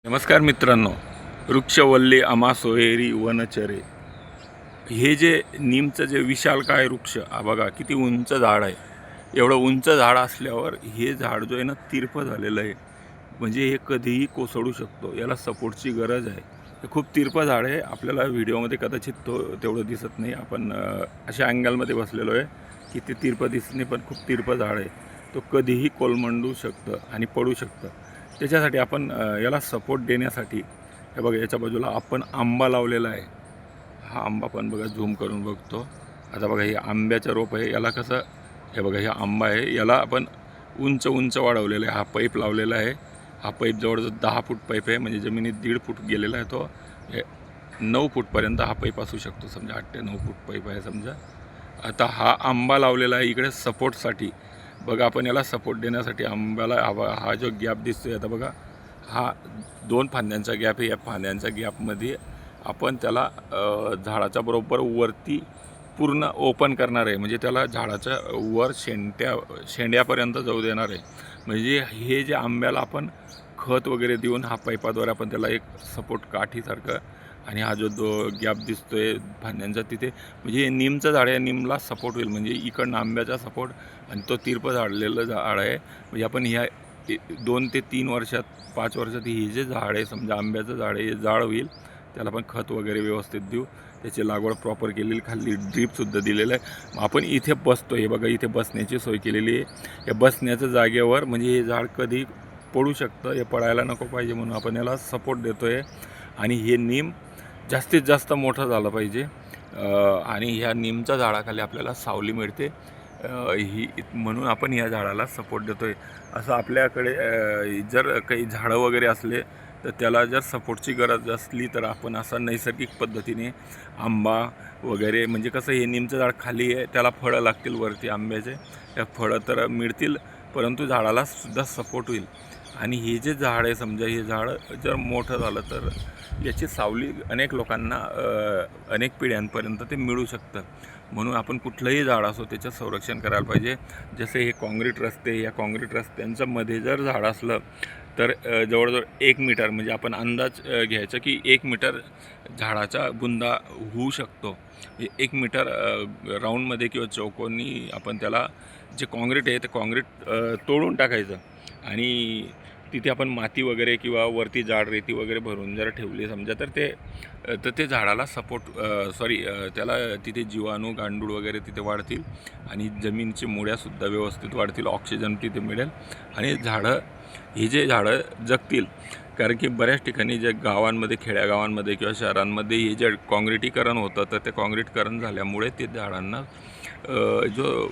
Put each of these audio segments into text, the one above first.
नमस्कार मित्रांनो, वृक्षवल्ली आम्हा सोयरी वनचरे. हे जे नीमचं जे विशालकाय वृक्ष बघा किती उंच झाड आहे. एवढं उंच झाड असल्यावर हे झाड जो आहे ना तिरपं झालेलं आहे, म्हणजे हे कधीही कोसळू शकतो. याला सपोर्टची गरज आहे. हे खूप तिरपं झाड आहे. आपल्याला व्हिडिओमध्ये कदाचित तेवढं दिसत नाही. आपण अशा अँगलमध्ये बसलेलो आहे की ते तिरपं दिसणे, पण खूप तिरपं झाड आहे. तो कधीही कोलमंडू शकतं आणि पडू शकतं. त्याच्यासाठी आपण याला सपोर्ट देण्यासाठी हे बघा याच्या बाजूला आपण आंबा लावलेला आहे. हा आंबा पण बघा झूम करून बघतो. आता बघा हे आंब्याचं रोप आहे. याला कसं हे बघा हे आंबा आहे, याला आपण उंच उंच वाढवलेलं आहे. हा पाईप लावलेला आहे. हा पाईप जवळजवळ 10 फूट पाईप आहे, म्हणजे जमिनीत 1.5 फूट गेलेला आहे. तो 9 फूटपर्यंत हा पाईप असू शकतो, समजा 8 ते 9 फूट पाईप आहे समजा. आता हा आंबा लावलेला आहे इकडे सपोर्टसाठी. बघा आपण याला सपोर्ट देण्यासाठी आंब्याला हा जो गॅप दिसतोय आता बघा, हा 2 फांद्यांचा गॅप आहे. या फांद्यांच्या गॅपमध्ये आपण त्याला झाडाच्या बरोबर वरती पूर्ण ओपन करणार आहे, म्हणजे त्याला झाडाच्या वर शेंड्यापर्यंत जाऊ देणार आहे. म्हणजे हे जे आंब्याला आपण खत वगैरे देऊन हा पाईपाद्वारे आपण त्याला एक सपोर्ट काठीसारखं, आणि हा जो गॅप दिसतोय फांद्यांचा तिथे, म्हणजे हे नीमचं झाड आहे, नीमला सपोर्ट होईल. म्हणजे इकडनं आंब्याचा सपोर्ट आणि तो तिरपं झाडलेलं झाड आहे. म्हणजे आपण ह्या 2 ते 3 वर्षात 5 वर्षात हे जे झाड आहे समजा आंब्याचं झाड आहे हे जाड होईल. त्याला आपण खत वगैरे व्यवस्थित देऊ. त्याची लागवड प्रॉपर केलेली, खाली ड्रीपसुद्धा दिलेलं आहे. मग आपण इथे बसतो. हे बघा इथे बसण्याची सोय केलेली आहे. या बसण्याच्या जागेवर म्हणजे हे झाड कधी पडू शकतं, हे पडायला नको पाहिजे म्हणून आपण याला सपोर्ट देतो आहे. आणि हे नीम जास्तीत जास्त मोठं झालं पाहिजे. आणि ह्या नीमच्या झाडाखाली आपल्याला सावली मिळते, ही म्हणून आपण या झाडाला सपोर्ट देतो आहे. असं आपल्याकडे जर काही झाडं वगैरे असले तर त्याला जर सपोर्टची गरज असली तर आपण असं नैसर्गिक पद्धतीने आंबा वगैरे, म्हणजे कसं हे नीमचं झाड खाली आहे, त्याला फळं लागतील वरती आंब्याचे, त्या फळं तर मिळतील, परंतु झाडाला सुद्धा सपोर्ट होईल. आणि हे जे झाड आहे समजा, हे झाड जर मोठं झालं तर याची सावली अनेक लोकांना अनेक पिढ्यांपर्यंत ते मिळू शकतं. म्हणून आपण कुठलंही झाड असो त्याचं संरक्षण करायला पाहिजे. जसे हे काँक्रीट रस्ते, या काँक्रीट रस्त्यांच्या मध्ये जर झाड असलं तर जवळजवळ 1 मीटर, म्हणजे आपण अंदाज घ्यायचा की 1 मीटर झाडाचा बुंदा होऊ शकतो. 1 मीटर राऊंडमध्ये किंवा चौकोनी आपण त्याला जे काँक्रीट आहे ते काँक्रीट तोडून टाकायचं, आणि तिथे आपण माती वगैरे किंवा वरती जाड रेती वगैरे भरून जर ठेवली समजा तर ते झाडाला सपोर्ट त्याला तिथे जीवाणू गांडूळ वगैरे तिथे वाढतील, आणि जमिनीची मुळ्यासुद्धा व्यवस्थित वाढतील, ऑक्सिजन तिथे मिळेल, आणि हे जे झाडं जगतील. कारण की बऱ्याच ठिकाणी जे गावांमध्ये, खेड्यागावांमध्ये किंवा शहरांमध्ये हे जे काँक्रिटीकरण होतं, तर ते काँक्रिटीकरण झाल्यामुळे ते झाडांना जो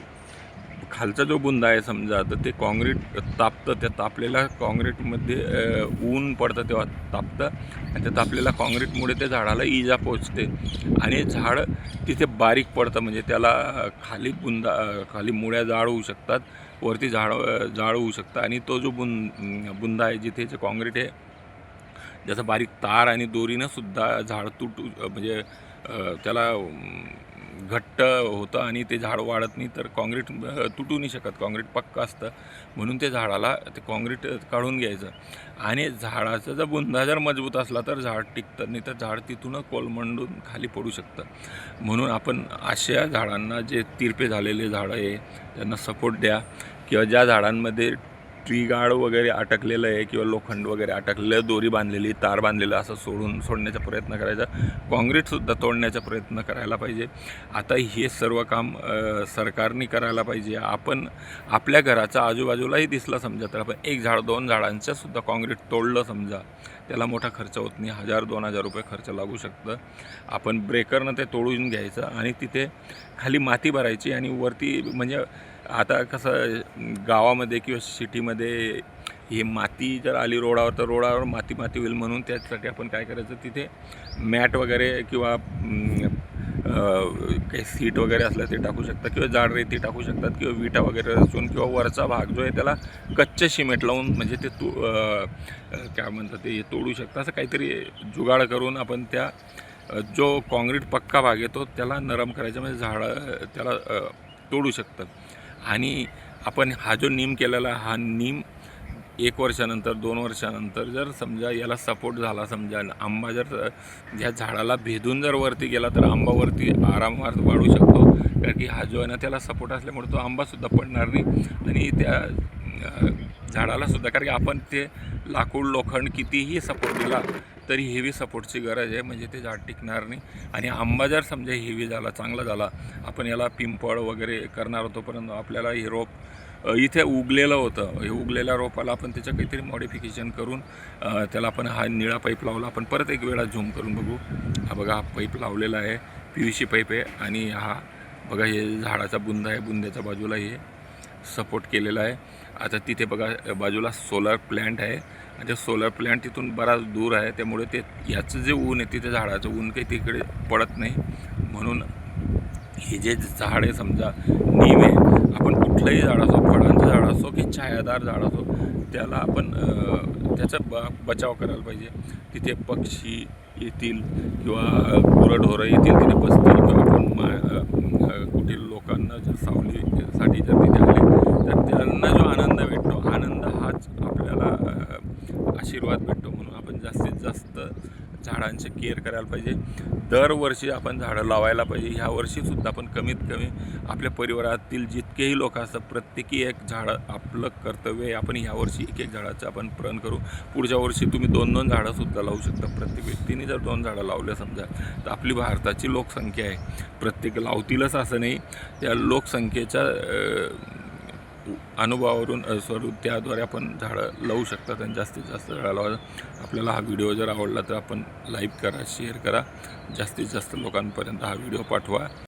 खालचा जो बुंदा आहे समजा, तर ते काँक्रीट तापतं. त्या तापलेल्या काँक्रीटमध्ये ऊन पडतं तेव्हा तापतं, आणि त्या तापलेल्या काँक्रीटमुळे त्या झाडाला इजा पोचते आणि झाड तिथे बारीक पडतं. म्हणजे त्याला खाली मुळ्या जाड होऊ शकतात, वरती जाड होऊ शकतं, आणि तो जो बुंदा आहे जिथे जे काँक्रीट आहे, जसं बारीक तार आणि दोरीनं सुद्धा झाड म्हणजे त्याला घट्ट होतं आणि ते झाड वाढत नाही. तर काँक्रीट तुटू नाही शकत, काँक्रीट पक्का असतं. म्हणून ते झाडाला ते काँक्रीट काढून घ्यायचं, आणि झाडाचा जर बुंदा जर मजबूत असला तर झाड टिकतं, नाही तर झाड तिथून कोलमंडून खाली पडू शकतं. म्हणून आपण अशा झाडांना, जे तिरपे झालेले झाडं आहे त्यांना सपोर्ट द्या, किंवा ज्या झाडांमध्ये ट्री गार्ड वगैरे अटकलेलं आहे किंवा लोखंड वगैरे अटकलेलं, दोरी बांधलेली, तार बांधलेलं, असं सोडण्याचा प्रयत्न करायचा. काँक्रीटसुद्धा तोडण्याचा प्रयत्न करायला पाहिजे. आता हे सर्व काम सरकारने करायला पाहिजे. आपण आपल्या घराच्या आजूबाजूलाही दिसलं समजा तर आपण 1 झाड 2 झाडांचं सुद्धा काँक्रीट तोडलं समजा, त्याला मोठा खर्च होत नाही, 1000-2000 रुपये खर्च लागू शकतं. आपण ब्रेकरनं ते तोडून घ्यायचं आणि तिथे खाली माती भरायची, आणि वरती, म्हणजे आता कसं गावामध्ये किंवा सिटीमध्ये ही माती जर आली रोडावर तर रोडावर माती होईल. म्हणून त्यासाठी आपण काय करायचं, तिथे मॅट वगैरे किंवा काही सीट वगैरे असलं ते टाकू शकतात, किंवा जाड रेती टाकू शकतात, किंवा विटा वगैरे रचून, किंवा वरचा भाग जो आहे त्याला कच्चे सिमेंट लावून, म्हणजे ते काय म्हणतात ते तोडू शकतात. असं काहीतरी जुगाड करून आपण त्या जो काँक्रीट पक्का भाग येतो त्याला नरम करायचं, म्हणजे झाडं त्याला तोडू शकतात. आणि आपण हा जो नीम केलेला, हा नीम 1 वर्षानंतर 2 वर्षानंतर जर समजा याला सपोर्ट झाला, समजा आंबा जर या झाडाला भेदून जर वरती गेला तर आंबा वरती आरामात वाढू शकतो, कारण की हा जो आहे ना त्याला सपोर्ट असल्यामुळे तो आंबासुद्धा पडणार नाही आणि त्या झाडाला सुद्धा, कारण की आपण ते लाकूड लोखंड कितीही सपोर्ट दिला तरी हेवी सपोर्टची गरज आहे, म्हणजे ते झाड टिकणार नाही. आणि आंबा जर समजा हेवी झाला, चांगला झाला, आपण याला पिंपळ वगैरे करणार होतो, परंतु आपल्याला हे रोप इथे उगलेलं होतं, हे उगलेल्या रोपाला आपण त्याचं काहीतरी मॉडिफिकेशन करून त्याला आपण हा निळा पाईप लावला. आपण परत एक वेळा झूम करून बघू. हा बघा, हा पाईप लावलेला आहे, PVC पाईप आहे आणि हा बघा हे झाडाचा बुंदा आहे, बुंद्याच्या बाजूला हे सपोर्ट केलेला आहे. आता तिथे बघा बाजूला सोलर प्लॅन्ट आहे आणि ते सोलर प्लॅन्ट तिथून बराच दूर आहे, त्यामुळे ते याचं जे ऊन आहे तिथे झाडाचं ऊन काही तिकडे पडत नाही. म्हणून हे जे झाड आहे समजा नीम आहे, आपण कुठलंही झाड असो, फळांचं झाड असो की छायादार झाड असो, त्याला आपण त्याचा बचाव करायला पाहिजे. तिथे पक्षी येतील किंवा गुरंढोरं येतील, तिथे बसतील किंवा आपण कुठे लोकांना जर सावलीसाठी जर तिथे आले तर त्यांना जो आनंद भेटतो, आनंद हाच आपल्याला आशीर्वाद भेटतो. म्हणून आपण जास्तीत जास्त झाडांचे केअर करायला पाहिजे. दरवर्षी आपण झाडं लावायला पाहिजे. ह्या वर्षीसुद्धा आपण कमीत कमी आपल्या परिवारातील जितकेही लोक असतात प्रत्येकी एक झाडं आपलं कर्तव्य आहे. आपण ह्या वर्षी एक झाडाचं आपण प्रण करू. पुढच्या वर्षी तुम्ही 2-2 झाडंसुद्धा लावू शकता. प्रत्येक व्यक्तीने जर 2 झाडं लावलं समजा तर आपली भारताची लोकसंख्या आहे, प्रत्येक लावतीलच असं नाही, त्या लोकसंख्येच्या अनुभवावरून त्याद्वारे आपण झाडं लावू शकतात आणि जास्तीत जास्त झाडं लावा. आपल्याला हा व्हिडिओ जर आवडला तर आपण लाईक करा, शेअर करा, जास्तीत जास्त लोकांपर्यंत हा व्हिडिओ पाठवा.